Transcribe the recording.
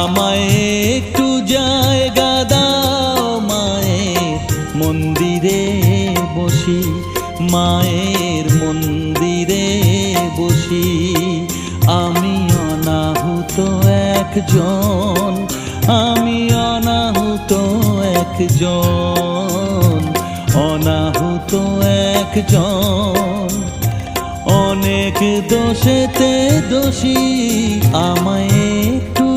আমায় একটু জায়গা দাও মায়ের মন্দিরে বসি, মায়ের মন্দিরে বসি। আমি অনাহুত একজন, আমি অনাহুত একজন, অনাহুত একজন। অনেক দোষেতে দোষী, আমায় একটু